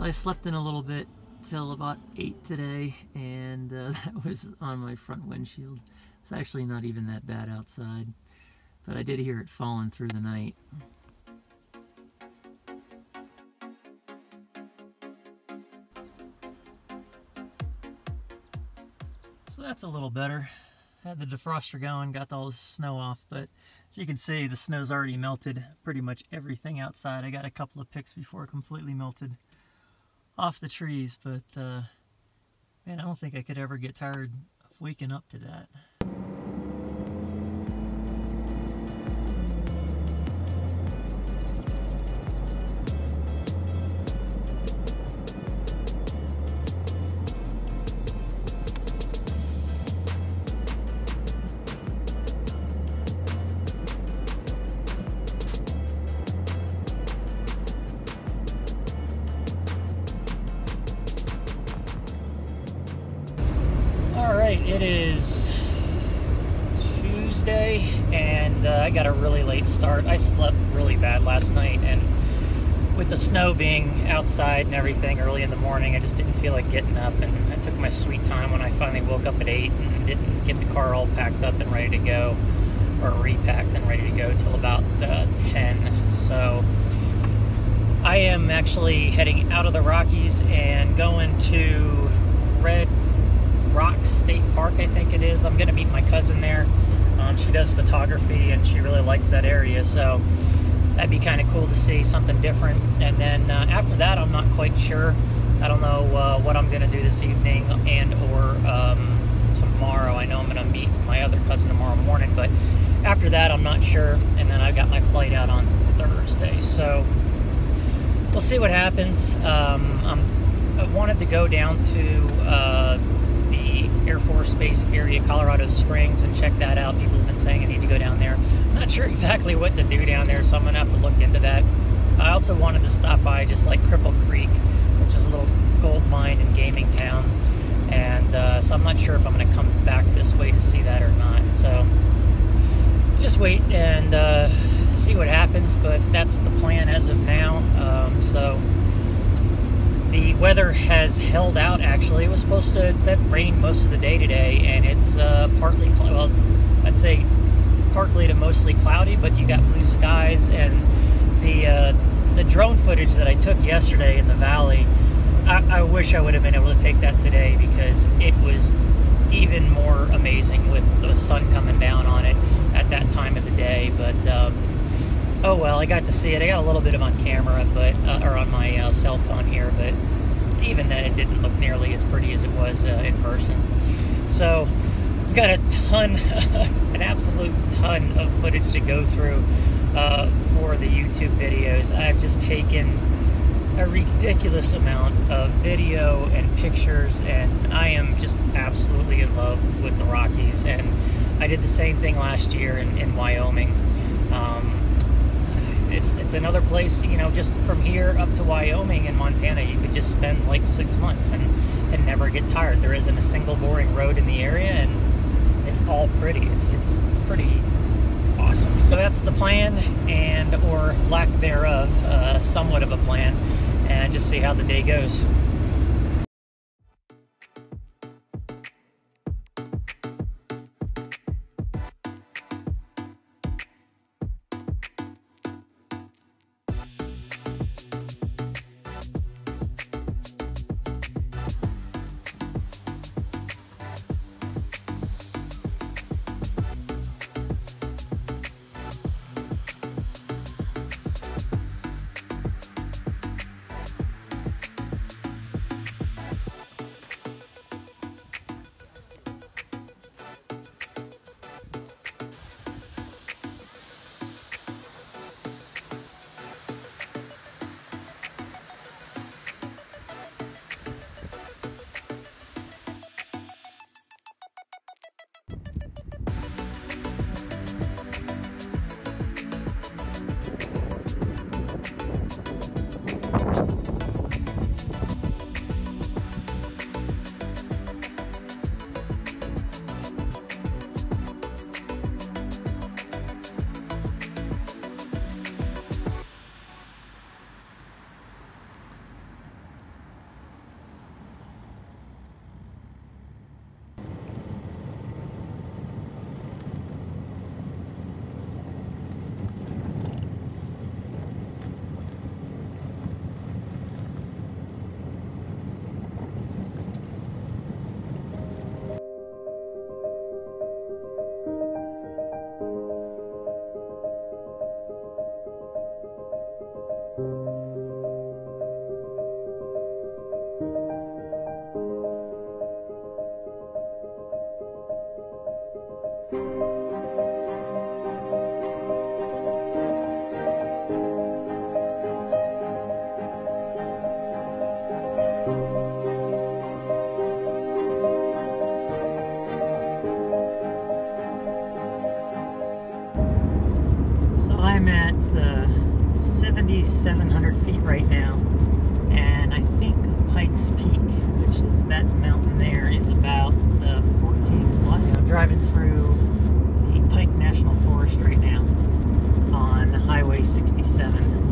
I slept in a little bit till about 8 today, and that was on my front windshield. It's actually not even that bad outside, but I did hear it falling through the night. So that's a little better. Had the defroster going, got all the snow off, but as you can see, the snow's already melted pretty much everything outside. I got a couple of picks before it completely melted off the trees, but man, I don't think I could ever get tired of waking up to that. It is Tuesday, and I got a really late start. I slept really bad last night, and with the snow being outside and everything early in the morning, I just didn't feel like getting up, and I took my sweet time when I finally woke up at 8 and didn't get the car all packed up and ready to go, or repacked and ready to go till about 10. So I am actually heading out of the Rockies and going to Red Rock State Park, I think it is. I'm going to meet my cousin there. She does photography and she really likes that area, so that'd be kind of cool to see something different. And then after that, I'm not quite sure. I don't know what I'm going to do this evening and or tomorrow. I know I'm going to meet my other cousin tomorrow morning, but after that, I'm not sure. And then I've got my flight out on Thursday, so we'll see what happens. I wanted to go down to Air Force Base area, Colorado Springs, and check that out. People have been saying I need to go down there. I'm not sure exactly what to do down there, so I'm going to have to look into that. I also wanted to stop by just like Cripple Creek, which is a little gold mine and gaming town, and so I'm not sure if I'm going to come back this way to see that or not. So just wait and see what happens, but that's the plan as of now. So the weather has held out, actually. It was supposed to, it said rain most of the day today, and it's partly, well, I'd say partly to mostly cloudy, but you got blue skies. And the drone footage that I took yesterday in the valley, I wish I would have been able to take that today, because it was even more amazing with the sun coming down on it at that time of the day. But oh well, I got to see it. I got a little bit of on camera, but or on my cell phone here, but even then it didn't look nearly as pretty as it was in person. So we've got a ton, an absolute ton of footage to go through for the YouTube videos. I've just taken a ridiculous amount of video and pictures, and I am just absolutely in love with the Rockies. And I did the same thing last year in Wyoming. It's another place, you know, just from here up to Wyoming and Montana, you could just spend like 6 months and never get tired. There isn't a single boring road in the area, and it's all pretty. It's pretty awesome. So that's the plan, and or lack thereof, somewhat of a plan, and just see how the day goes. I'm at 7,700 feet right now, and I think Pikes Peak, which is that mountain there, is about 14 plus. I'm driving through the Pike National Forest right now on Highway 67.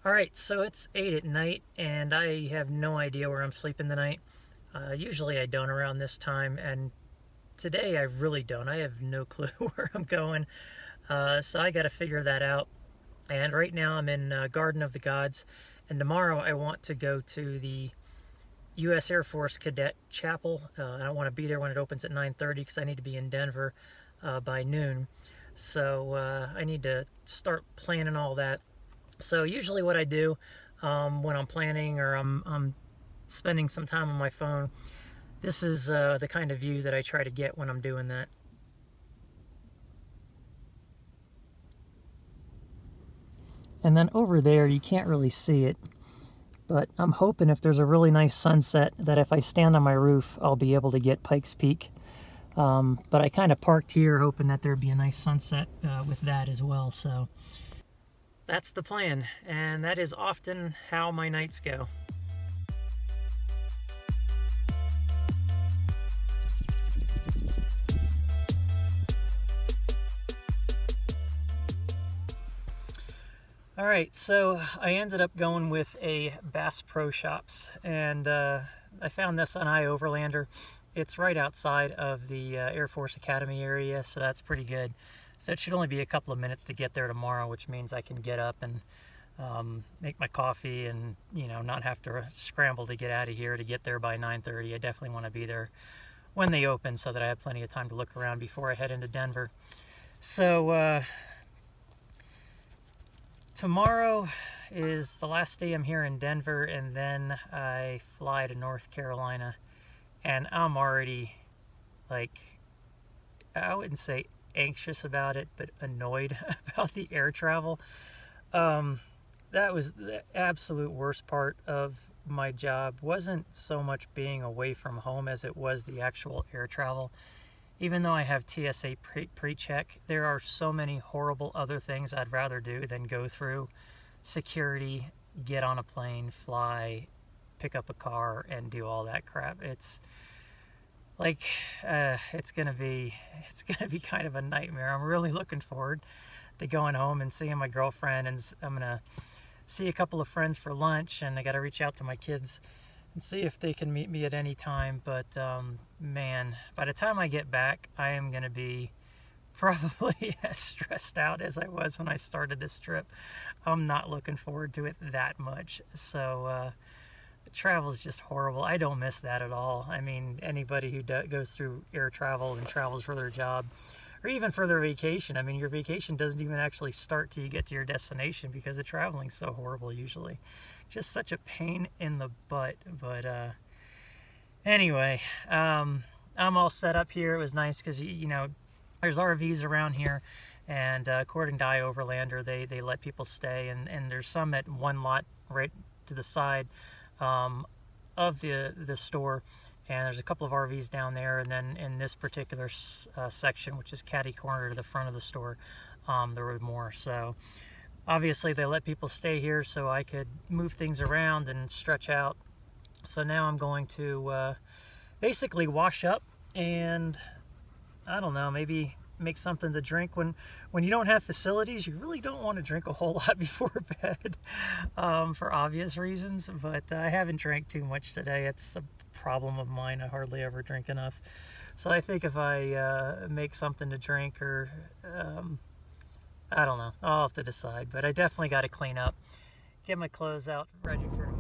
Alright, so it's 8 at night, and I have no idea where I'm sleeping tonight. Usually I don't around this time, and today I really don't. I have no clue where I'm going, so I got to figure that out. And right now I'm in Garden of the Gods, and tomorrow I want to go to the U.S. Air Force Cadet Chapel. I want to be there when it opens at 9:30 because I need to be in Denver by noon. So I need to start planning all that. So usually what I do when I'm planning or I'm spending some time on my phone, this is the kind of view that I try to get when I'm doing that. And then over there, you can't really see it, but I'm hoping if there's a really nice sunset that if I stand on my roof, I'll be able to get Pikes Peak. But I kind of parked here hoping that there'd be a nice sunset with that as well. So that's the plan, and that is often how my nights go. Alright, so I ended up going with a Bass Pro Shops, and I found this on iOverlander. It's right outside of the Air Force Academy area, so that's pretty good. So it should only be a couple of minutes to get there tomorrow, which means I can get up and make my coffee and, you know, not have to scramble to get out of here to get there by 9:30. I definitely want to be there when they open so that I have plenty of time to look around before I head into Denver. So tomorrow is the last day I'm here in Denver, and then I fly to North Carolina, and I'm already, like, I wouldn't say anxious about it, but annoyed about the air travel. That was the absolute worst part of my job. Wasn't so much being away from home as it was the actual air travel. Even though I have TSA pre-check, there are so many horrible other things I'd rather do than go through security, get on a plane, fly, pick up a car, and do all that crap. It's like it's gonna be kind of a nightmare. I'm really looking forward to going home and seeing my girlfriend, and I'm gonna see a couple of friends for lunch, and I got to reach out to my kids and see if they can meet me at any time. But man, by the time I get back, I am going to be probably as stressed out as I was when I started this trip. I'm not looking forward to it that much. So travel is just horrible. I don't miss that at all. I mean, anybody who goes through air travel and travels for their job, or even for their vacation, I mean, your vacation doesn't even actually start till you get to your destination because the traveling's so horrible usually. Just such a pain in the butt. But anyway, I'm all set up here. It was nice because, you know, there's RVs around here, and according to Overlander, they let people stay, and there's some at one lot right to the side of the store. And there's a couple of RVs down there, and then in this particular section, which is catty corner to the front of the store, there were more. So obviously they let people stay here so I could move things around and stretch out. So now I'm going to basically wash up and, I don't know, maybe make something to drink. When you don't have facilities, you really don't want to drink a whole lot before bed, for obvious reasons. But I haven't drank too much today. It's a problem of mine. I hardly ever drink enough. So I think if I make something to drink, or I don't know, I'll have to decide. But I definitely got to clean up, get my clothes out ready for